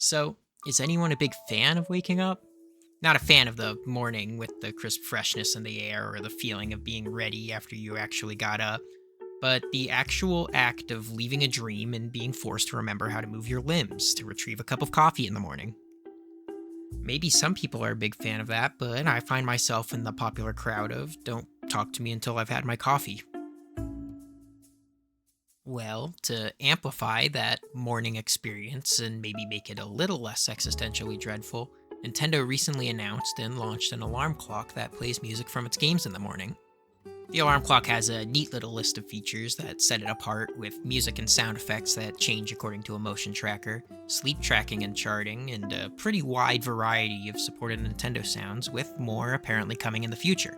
So, is anyone a big fan of waking up? Not a fan of the morning with the crisp freshness in the air or the feeling of being ready after you actually got up, but the actual act of leaving a dream and being forced to remember how to move your limbs to retrieve a cup of coffee in the morning. Maybe some people are a big fan of that, but I find myself in the popular crowd of don't talk to me until I've had my coffee. Well, to amplify that morning experience and maybe make it a little less existentially dreadful, Nintendo recently announced and launched an alarm clock that plays music from its games in the morning. The alarm clock has a neat little list of features that set it apart, with music and sound effects that change according to a motion tracker, sleep tracking and charting, and a pretty wide variety of supported Nintendo sounds, with more apparently coming in the future.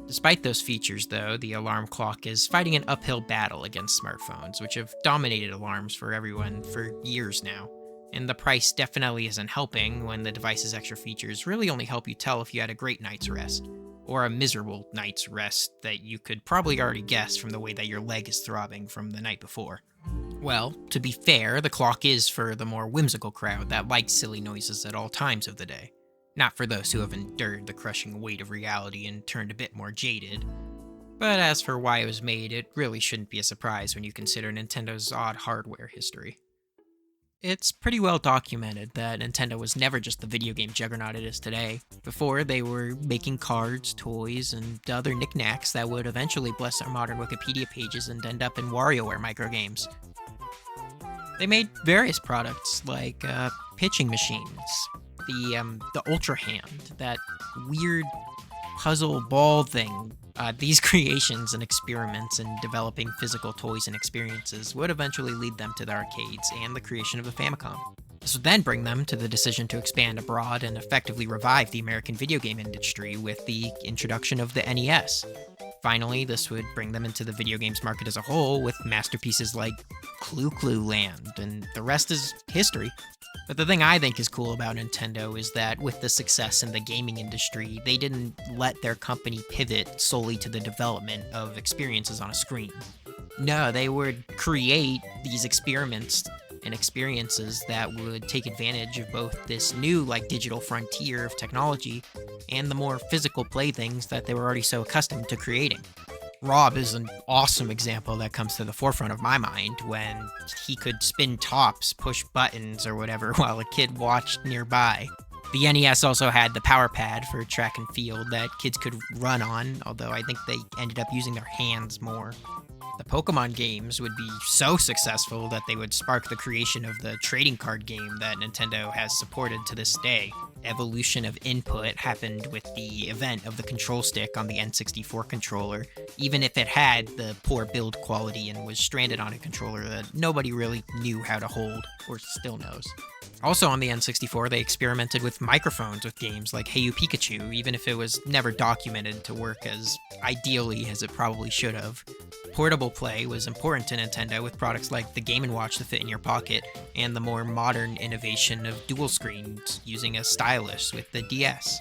Despite those features, though, the alarm clock is fighting an uphill battle against smartphones, which have dominated alarms for everyone for years now. And the price definitely isn't helping when the device's extra features really only help you tell if you had a great night's rest, or a miserable night's rest that you could probably already guess from the way that your leg is throbbing from the night before. Well, to be fair, the clock is for the more whimsical crowd that likes silly noises at all times of the day. Not for those who have endured the crushing weight of reality and turned a bit more jaded. But as for why it was made, it really shouldn't be a surprise when you consider Nintendo's odd hardware history. It's pretty well documented that Nintendo was never just the video game juggernaut it is today. Before, they were making cards, toys, and other knickknacks that would eventually bless our modern Wikipedia pages and end up in WarioWare microgames. They made various products like pitching machines, the Ultra Hand, that weird puzzle ball thing. These creations and experiments in developing physical toys and experiences would eventually lead them to the arcades and the creation of the Famicom. This would then bring them to the decision to expand abroad and effectively revive the American video game industry with the introduction of the NES. Finally, this would bring them into the video games market as a whole with masterpieces like Clu Clu Land, and the rest is history. But the thing I think is cool about Nintendo is that with the success in the gaming industry, they didn't let their company pivot solely to the development of experiences on a screen. No, they would create these experiments and experiences that would take advantage of both this new digital frontier of technology and the more physical playthings that they were already so accustomed to creating. Rob is an awesome example that comes to the forefront of my mind when he could spin tops, push buttons, or whatever while a kid watched nearby. The NES also had the power pad for track and field that kids could run on, although I think they ended up using their hands more. The Pokemon games would be so successful that they would spark the creation of the trading card game that Nintendo has supported to this day. Evolution of input happened with the event of the control stick on the N64 controller, even if it had the poor build quality and was stranded on a controller that nobody really knew how to hold, or still knows. Also on the N64, they experimented with microphones with games like Hey You Pikachu, even if it was never documented to work as ideally as it probably should have. Portable play was important to Nintendo with products like the Game & Watch to fit in your pocket, and the more modern innovation of dual screens using a stylus with the DS.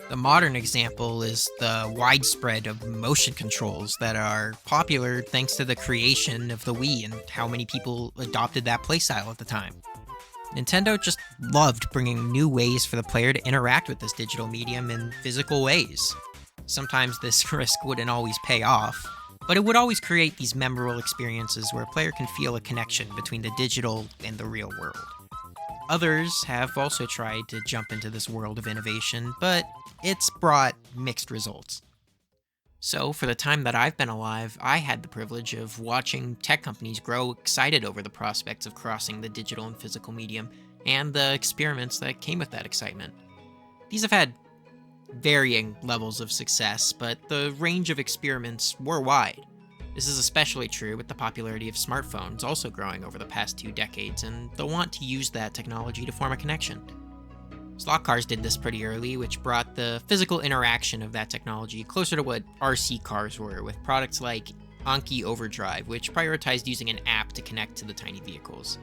The modern example is the widespread of motion controls that are popular thanks to the creation of the Wii and how many people adopted that playstyle at the time. Nintendo just loved bringing new ways for the player to interact with this digital medium in physical ways. Sometimes this risk wouldn't always pay off, but it would always create these memorable experiences where a player can feel a connection between the digital and the real world. Others have also tried to jump into this world of innovation, but it's brought mixed results. So, for the time that I've been alive, I had the privilege of watching tech companies grow excited over the prospects of crossing the digital and physical medium, and the experiments that came with that excitement. These have had varying levels of success, but the range of experiments were wide. This is especially true with the popularity of smartphones also growing over the past 2 decades, and the want to use that technology to form a connection. Slot cars did this pretty early, which brought the physical interaction of that technology closer to what RC cars were, with products like Anki Overdrive, which prioritized using an app to connect to the tiny vehicles.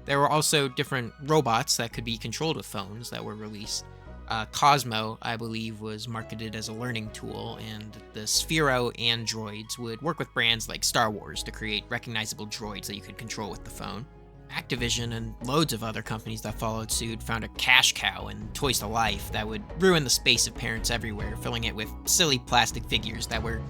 There were also different robots that could be controlled with phones that were released. Cosmo, I believe, was marketed as a learning tool, and the Sphero androids would work with brands like Star Wars to create recognizable droids that you could control with the phone. Activision and loads of other companies that followed suit found a cash cow in Toys to Life that would ruin the space of parents everywhere, filling it with silly plastic figures that were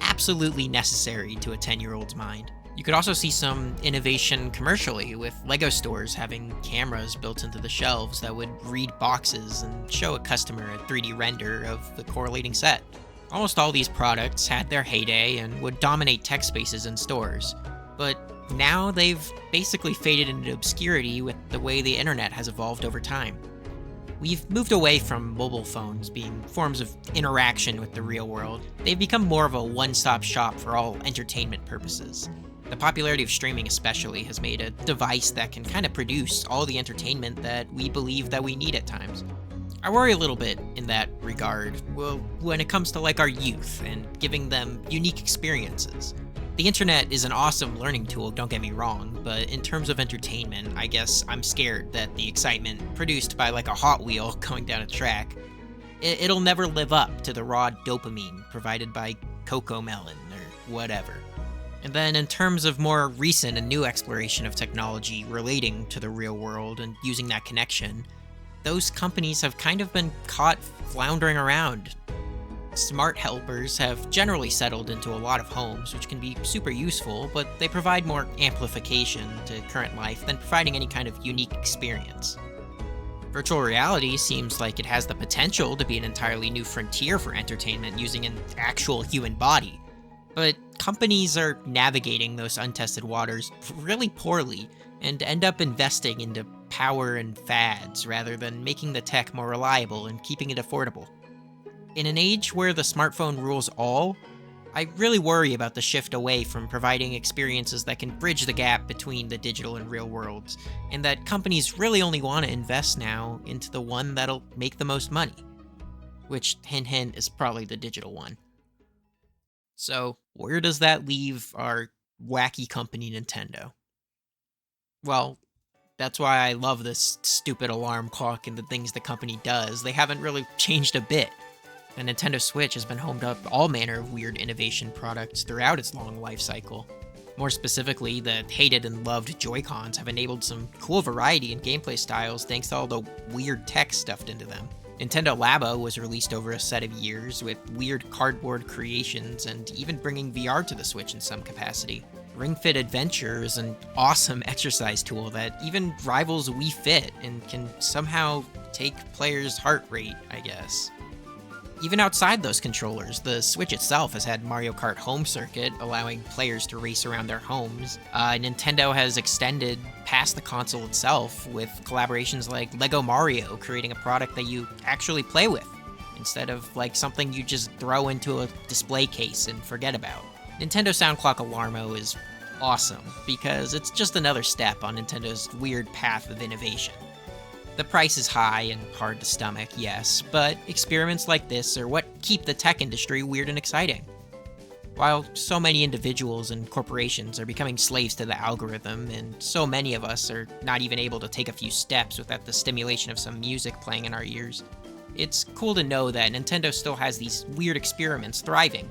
absolutely necessary to a 10-year-old's mind. You could also see some innovation commercially, with Lego stores having cameras built into the shelves that would read boxes and show a customer a 3D render of the correlating set. Almost all these products had their heyday and would dominate tech spaces in stores, but now they've basically faded into obscurity with the way the internet has evolved over time. We've moved away from mobile phones being forms of interaction with the real world. They've become more of a one-stop shop for all entertainment purposes. The popularity of streaming especially has made a device that can kind of produce all the entertainment that we believe that we need at times. I worry a little bit in that regard, well, when it comes to like our youth and giving them unique experiences. The internet is an awesome learning tool, don't get me wrong, but in terms of entertainment, I guess I'm scared that the excitement produced by like a Hot Wheel going down a track, it'll never live up to the raw dopamine provided by Cocoa Melon or whatever. And then in terms of more recent and new exploration of technology relating to the real world and using that connection, those companies have kind of been caught floundering around. Smart helpers have generally settled into a lot of homes, which can be super useful, but they provide more amplification to current life than providing any kind of unique experience. Virtual reality seems like it has the potential to be an entirely new frontier for entertainment using an actual human body, but companies are navigating those untested waters really poorly and end up investing into power and fads rather than making the tech more reliable and keeping it affordable. In an age where the smartphone rules all, I really worry about the shift away from providing experiences that can bridge the gap between the digital and real worlds, and that companies really only want to invest now into the one that'll make the most money. Which, hint hint, is probably the digital one. So, where does that leave our wacky company Nintendo? Well, that's why I love this stupid alarm clock and the things the company does. They haven't really changed a bit. The Nintendo Switch has been home to all manner of weird innovation products throughout its long life cycle. More specifically, the hated and loved Joy-Cons have enabled some cool variety in gameplay styles thanks to all the weird tech stuffed into them. Nintendo Labo was released over a set of years with weird cardboard creations and even bringing VR to the Switch in some capacity. Ring Fit Adventure is an awesome exercise tool that even rivals Wii Fit and can somehow take players' heart rate, I guess. Even outside those controllers, the Switch itself has had Mario Kart Home Circuit, allowing players to race around their homes. Nintendo has extended past the console itself with collaborations like Lego Mario, creating a product that you actually play with, instead of like something you just throw into a display case and forget about. Nintendo Sound Clock Alarmo is awesome, because it's just another step on Nintendo's weird path of innovation. The price is high and hard to stomach, yes, but experiments like this are what keep the tech industry weird and exciting. While so many individuals and corporations are becoming slaves to the algorithm, and so many of us are not even able to take a few steps without the stimulation of some music playing in our ears, it's cool to know that Nintendo still has these weird experiments thriving,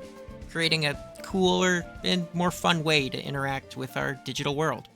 creating a cooler and more fun way to interact with our digital world.